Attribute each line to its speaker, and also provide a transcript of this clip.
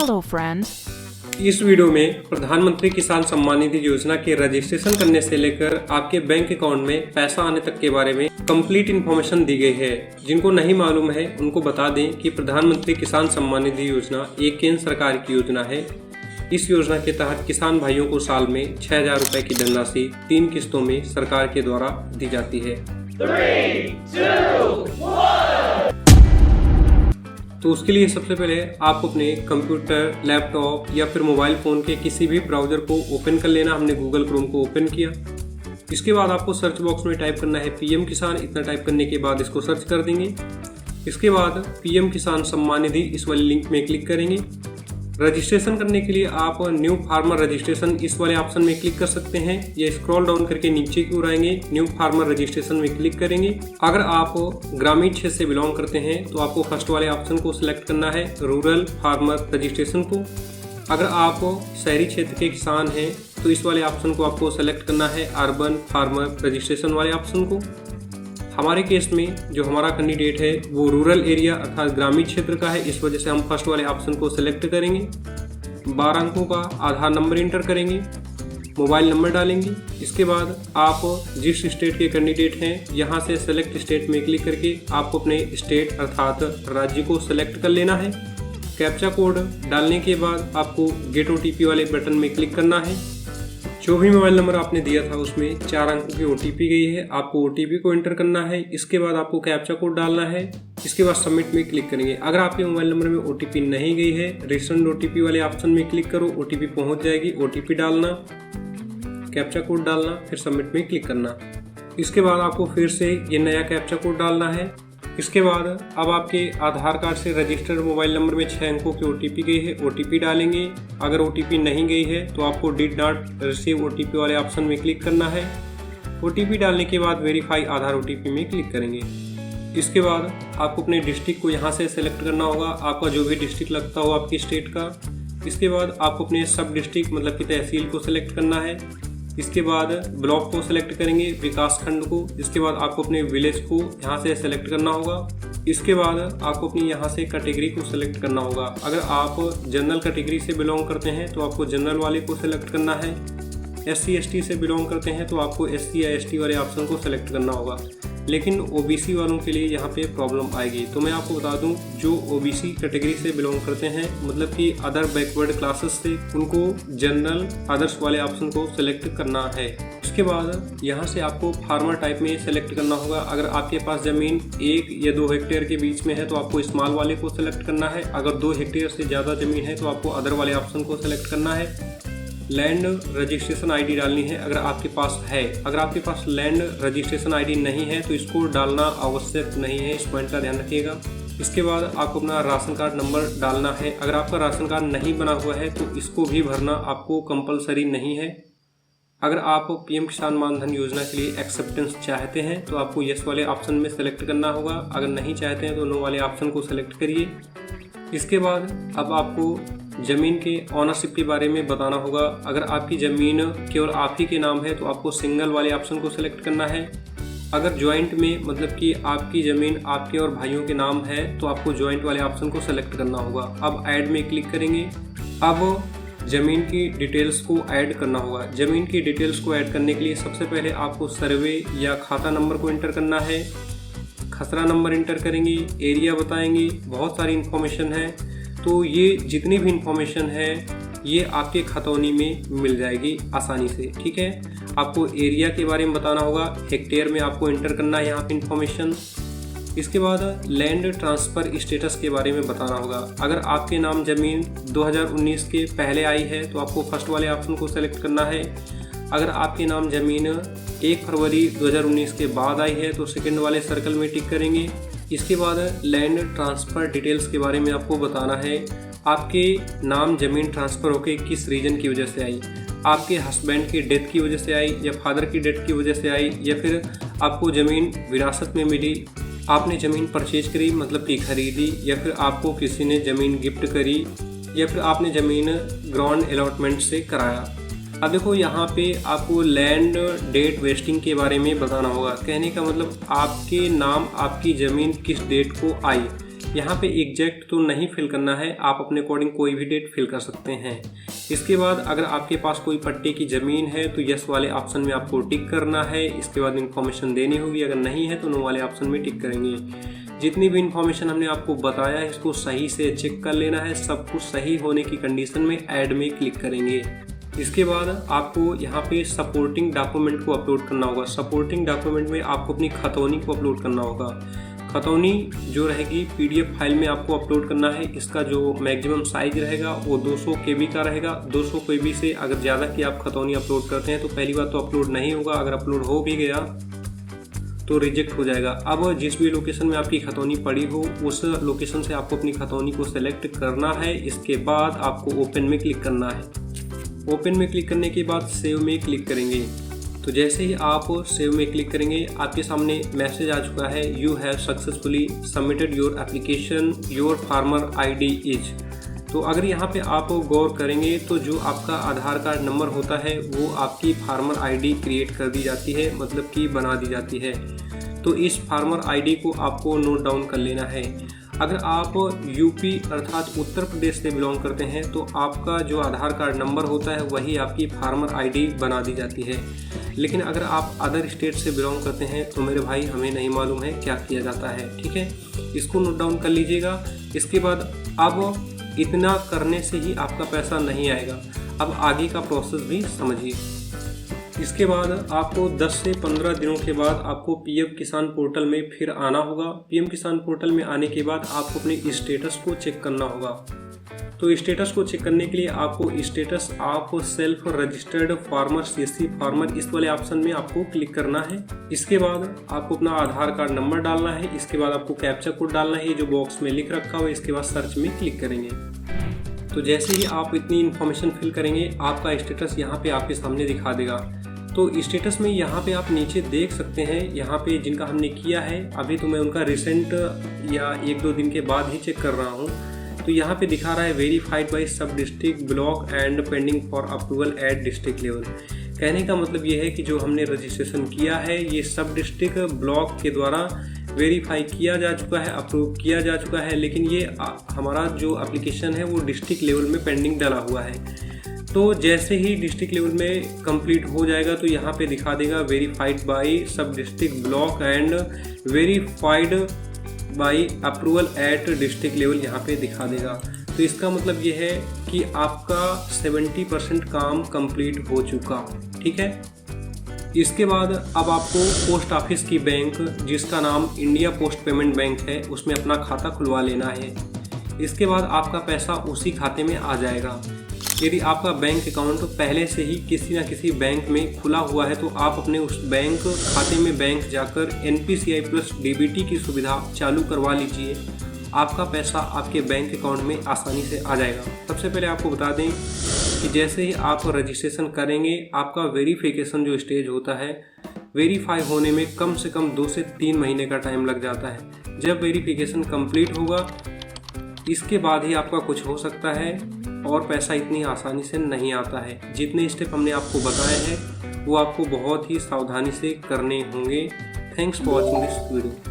Speaker 1: Hello friends.
Speaker 2: इस video में प्रधानमंत्री किसान सम्मान निधि योजना के रजिस्ट्रेशन करने से लेकर आपके बैंक अकाउंट में पैसा आने तक के बारे में कंप्लीट इन्फॉर्मेशन दी गई है। जिनको नहीं मालूम है उनको बता दें कि प्रधानमंत्री किसान सम्मान निधि योजना एक केंद्र सरकार की योजना है। इस योजना के तहत किसान भाइयों को साल में 6,000 रुपए की धनराशि 3 किस्तों में सरकार के द्वारा दी जाती है।
Speaker 3: 3, 2, 1।
Speaker 2: तो उसके लिए सबसे पहले आपको अपने कंप्यूटर, लैपटॉप या फिर मोबाइल फ़ोन के किसी भी ब्राउज़र को ओपन कर लेना। हमने गूगल क्रोम को ओपन किया। इसके बाद आपको सर्च बॉक्स में टाइप करना है पीएम किसान। इतना टाइप करने के बाद इसको सर्च कर देंगे। इसके बाद पीएम किसान सम्मान निधि इस वाले लिंक में क्लिक करेंगे। रजिस्ट्रेशन करने के लिए आप न्यू फार्मर रजिस्ट्रेशन इस वाले ऑप्शन में क्लिक कर सकते हैं या स्क्रॉल डाउन करके नीचे की ओर आएंगे, न्यू फार्मर रजिस्ट्रेशन में क्लिक करेंगे। अगर आप ग्रामीण क्षेत्र से बिलोंग करते हैं तो आपको फर्स्ट वाले ऑप्शन को सिलेक्ट करना है, रूरल फार्मर रजिस्ट्रेशन को। अगर आप शहरी क्षेत्र के किसान हैं तो इस वाले ऑप्शन को आपको सेलेक्ट करना है, अर्बन फार्मर रजिस्ट्रेशन वाले ऑप्शन को। हमारे केस में जो हमारा कैंडिडेट है वो रूरल एरिया अर्थात ग्रामीण क्षेत्र का है, इस वजह से हम फर्स्ट वाले ऑप्शन को सिलेक्ट करेंगे। 12 अंकों का आधार नंबर इंटर करेंगे, मोबाइल नंबर डालेंगे। इसके बाद आप जिस स्टेट के कैंडिडेट हैं यहाँ से सेलेक्ट स्टेट में क्लिक करके आपको अपने स्टेट अर्थात राज्य को सिलेक्ट कर लेना है। कैप्चा कोड डालने के बाद आपको गेट OTP वाले बटन में क्लिक करना है। जो भी मोबाइल नंबर आपने दिया था उसमें 4 अंकों की OTP गई है, आपको OTP को एंटर करना है। इसके बाद आपको कैप्चा कोड डालना है। इसके बाद सबमिट में क्लिक करेंगे। अगर आपके मोबाइल नंबर में OTP नहीं गई है, रिसेंट OTP वाले ऑप्शन में क्लिक करो, OTP पहुंच जाएगी। OTP डालना, कैप्चा कोड डालना, फिर सबमिट में क्लिक करना। इसके बाद आपको फिर से ये नया कैप्चा कोड डालना है। इसके बाद अब आपके आधार कार्ड से रजिस्टर्ड मोबाइल नंबर में 6 अंकों की OTP गई है, OTP डालेंगे। अगर OTP नहीं गई है तो आपको डिड नॉट रिसीव OTP वाले ऑप्शन में क्लिक करना है। OTP डालने के बाद वेरीफाई आधार OTP में क्लिक करेंगे। इसके बाद आपको अपने डिस्ट्रिक्ट को यहाँ से सेलेक्ट करना होगा, आपका जो भी डिस्ट्रिक्ट लगता हो आपकी स्टेट का। इसके बाद आपको अपने सब डिस्ट्रिक्ट मतलब कि तहसील को सिलेक्ट करना है। इसके बाद ब्लॉक को सिलेक्ट करेंगे, विकास खंड को। इसके बाद आपको अपने विलेज को यहाँ से सेलेक्ट करना होगा। इसके बाद आपको अपनी यहाँ से कैटेगरी को सिलेक्ट करना होगा। अगर आप जनरल कैटेगरी से बिलोंग करते हैं तो आपको जनरल वाले को सिलेक्ट करना है। SC ST से बिलोंग करते हैं तो आपको SC या ST वाले ऑप्शन को सिलेक्ट करना होगा। लेकिन OBC वालों के लिए यहाँ पे प्रॉब्लम आएगी। तो मैं आपको बता दूं, जो OBC कैटेगरी से बिलोंग करते हैं मतलब कि अदर बैकवर्ड क्लासेस से, उनको जनरल अदर्स वाले ऑप्शन को सिलेक्ट करना है। उसके बाद यहाँ से आपको फार्मर टाइप में सिलेक्ट करना होगा। अगर आपके पास ज़मीन 1 या 2 हेक्टेयर के बीच में है तो आपको स्मॉल वाले को सिलेक्ट करना है। अगर 2 हेक्टेयर से ज़्यादा ज़मीन है तो आपको अदर वाले ऑप्शन को सिलेक्ट करना है। लैंड रजिस्ट्रेशन ID डालनी है अगर आपके पास है। अगर आपके पास लैंड रजिस्ट्रेशन ID नहीं है तो इसको डालना आवश्यक नहीं है, इस पॉइंट का ध्यान रखिएगा। इसके बाद आपको अपना राशन कार्ड नंबर डालना है। अगर आपका राशन कार्ड नहीं बना हुआ है तो इसको भी भरना आपको कंपलसरी नहीं है। अगर आप PM किसान मानधन योजना के लिए एक्सेप्टेंस चाहते हैं तो आपको यस वाले ऑप्शन में सेलेक्ट करना होगा। अगर नहीं चाहते हैं तो नो वाले ऑप्शन को सेलेक्ट करिए। इसके बाद अब आपको ज़मीन के ऑनरशिप के बारे में बताना होगा। अगर आपकी ज़मीन केवल आप ही के नाम है तो आपको सिंगल वाले ऑप्शन को सिलेक्ट करना है। अगर जॉइंट में मतलब कि आपकी ज़मीन आपके और भाइयों के नाम है तो आपको जॉइंट वाले ऑप्शन को सिलेक्ट करना होगा। अब ऐड में क्लिक करेंगे। अब ज़मीन की डिटेल्स को ऐड करना होगा। ज़मीन की डिटेल्स को ऐड करने के लिए सबसे पहले आपको सर्वे या खाता नंबर को एंटर करना है। खसरा नंबर इंटर करेंगे, एरिया बताएंगे, बहुत सारी इन्फॉर्मेशन है। तो ये जितनी भी इन्फॉर्मेशन है ये आपके खतौनी में मिल जाएगी आसानी से, ठीक है। आपको एरिया के बारे में बताना होगा, हेक्टेयर में आपको इंटर करना है यहाँ पे इन्फॉर्मेशन। इसके बाद लैंड ट्रांसफ़र स्टेटस के बारे में बताना होगा। अगर आपके नाम ज़मीन 2019 के पहले आई है तो आपको फर्स्ट वाले ऑप्शन को सेलेक्ट करना है। अगर आपके नाम ज़मीन 1 फरवरी 2019 के बाद आई है तो सेकंड वाले सर्कल में टिक करेंगे। इसके बाद लैंड ट्रांसफ़र डिटेल्स के बारे में आपको बताना है। आपके नाम ज़मीन ट्रांसफ़र होके किस रीजन की वजह से आई, आपके हस्बैंड की डेथ की वजह से आई या फादर की डेथ की वजह से आई, या फिर आपको ज़मीन विरासत में मिली, आपने ज़मीन परचेज करी मतलब कि खरीदी, या फिर आपको किसी ने ज़मीन गिफ्ट करी, या फिर आपने ज़मीन ग्राउंड अलॉटमेंट से कराया। अब देखो यहाँ पे आपको लैंड डेट वेस्टिंग के बारे में बताना होगा। कहने का मतलब आपके नाम आपकी ज़मीन किस डेट को आई। यहाँ पे एग्जैक्ट तो नहीं फिल करना है, आप अपने अकॉर्डिंग कोई भी डेट फिल कर सकते हैं। इसके बाद अगर आपके पास कोई पट्टे की ज़मीन है तो यस वाले ऑप्शन में आपको टिक करना है। इसके बाद इन्फॉर्मेशन देनी होगी, अगर नहीं है तो नो वाले ऑप्शन में टिक करेंगे। जितनी भी इन्फॉर्मेशन हमने आपको बताया है इसको सही से चेक कर लेना है। सब कुछ सही होने की कंडीशन में ऐड में क्लिक करेंगे। इसके बाद आपको यहाँ पे सपोर्टिंग डॉक्यूमेंट को अपलोड करना होगा। सपोर्टिंग डॉक्यूमेंट में आपको अपनी खतौनी को अपलोड करना होगा। खतौनी जो रहेगी PDF फाइल में आपको अपलोड करना है। इसका जो मैक्सिमम साइज रहेगा वो 200 KB का रहेगा। 200 KB से अगर ज़्यादा की आप खतौनी अपलोड करते हैं तो पहली बात तो अपलोड नहीं होगा, अगर अपलोड हो भी गया तो रिजेक्ट हो जाएगा। अब जिस भी लोकेशन में आपकी खतौनी पड़ी हो उस लोकेशन से आपको अपनी खतौनी को सेलेक्ट करना है। इसके बाद आपको ओपन में क्लिक करना है। ओपन में क्लिक करने के बाद सेव में क्लिक करेंगे। तो जैसे ही आप सेव में क्लिक करेंगे आपके सामने मैसेज आ चुका है, you have successfully submitted your application, your farmer ID is. तो अगर यहाँ पे आप गौर करेंगे तो जो आपका आधार कार्ड नंबर होता है वो आपकी फार्मर ID क्रिएट कर दी जाती है, मतलब कि बना दी जाती है। तो इस फार्मर ID को आपको नोट डाउन कर लेना है। अगर आप यूपी अर्थात उत्तर प्रदेश से बिलोंग करते हैं तो आपका जो आधार कार्ड नंबर होता है वही आपकी फार्मर ID बना दी जाती है। लेकिन अगर आप अदर स्टेट से बिलोंग करते हैं तो मेरे भाई हमें नहीं मालूम है क्या किया जाता है, ठीक है। इसको नोट डाउन कर लीजिएगा। इसके बाद अब इतना करने से ही आपका पैसा नहीं आएगा। अब आगे का प्रोसेस भी समझिए। इसके बाद आपको 10 से 15 दिनों के बाद आपको PM किसान पोर्टल में फिर आना होगा। PM किसान पोर्टल में आने के बाद आपको अपने स्टेटस को चेक करना होगा। तो स्टेटस को चेक करने के लिए आपको status of self registered farmer CSC farmer इस वाले ऑप्शन में आपको क्लिक करना है। इसके बाद आपको अपना आधार कार्ड नंबर डालना है। इसके बाद आपको कैप्चा कोड डालना है जो बॉक्स में लिख रखा हुआ है। इसके बाद सर्च में क्लिक करेंगे। तो जैसे ही आप इतनी इन्फॉर्मेशन फिल करेंगे आपका स्टेटस यहाँ पे आपके सामने दिखा देगा। तो स्टेटस में यहाँ पे आप नीचे देख सकते हैं, यहाँ पे जिनका हमने किया है अभी तो मैं उनका रिसेंट या 1-2 दिन के बाद ही चेक कर रहा हूँ। तो यहाँ पे दिखा रहा है वेरीफाइड बाय सब district block and pending for approval at district level. कहने का मतलब ये है कि जो हमने रजिस्ट्रेशन किया है ये सब डिस्ट्रिक्ट ब्लॉक के द्वारा वेरीफाई किया जा चुका है, अप्रूव किया जा चुका है, लेकिन ये हमारा जो एप्लीकेशन है वो डिस्ट्रिक्ट लेवल में पेंडिंग डाला हुआ है। तो जैसे ही डिस्ट्रिक्ट लेवल में कंप्लीट हो जाएगा तो यहाँ पे दिखा देगा वेरीफाइड बाय सब district block and verified bye approval at district level यहाँ पे दिखा देगा। तो इसका मतलब ये है कि आपका 70% काम कंप्लीट हो चुका, ठीक है। इसके बाद अब आपको पोस्ट ऑफिस की बैंक जिसका नाम इंडिया पोस्ट पेमेंट बैंक है उसमें अपना खाता खुलवा लेना है। इसके बाद आपका पैसा उसी खाते में आ जाएगा। यदि आपका बैंक अकाउंट पहले से ही किसी न किसी बैंक में खुला हुआ है तो आप अपने उस बैंक खाते में बैंक जाकर NPCI प्लस DBT की सुविधा चालू करवा लीजिए। आपका पैसा आपके बैंक अकाउंट में आसानी से आ जाएगा। सबसे पहले आपको बता दें कि जैसे ही आप रजिस्ट्रेशन करेंगे आपका वेरिफिकेशन जो स्टेज होता है, वेरीफाई होने में कम से कम 2 से 3 महीने का टाइम लग जाता है। जब वेरिफिकेशन कंप्लीट होगा इसके बाद ही आपका कुछ हो सकता है और पैसा इतनी आसानी से नहीं आता है। जितने स्टेप हमने आपको बताए हैं वो आपको बहुत ही सावधानी से करने होंगे। Thanks for watching this video.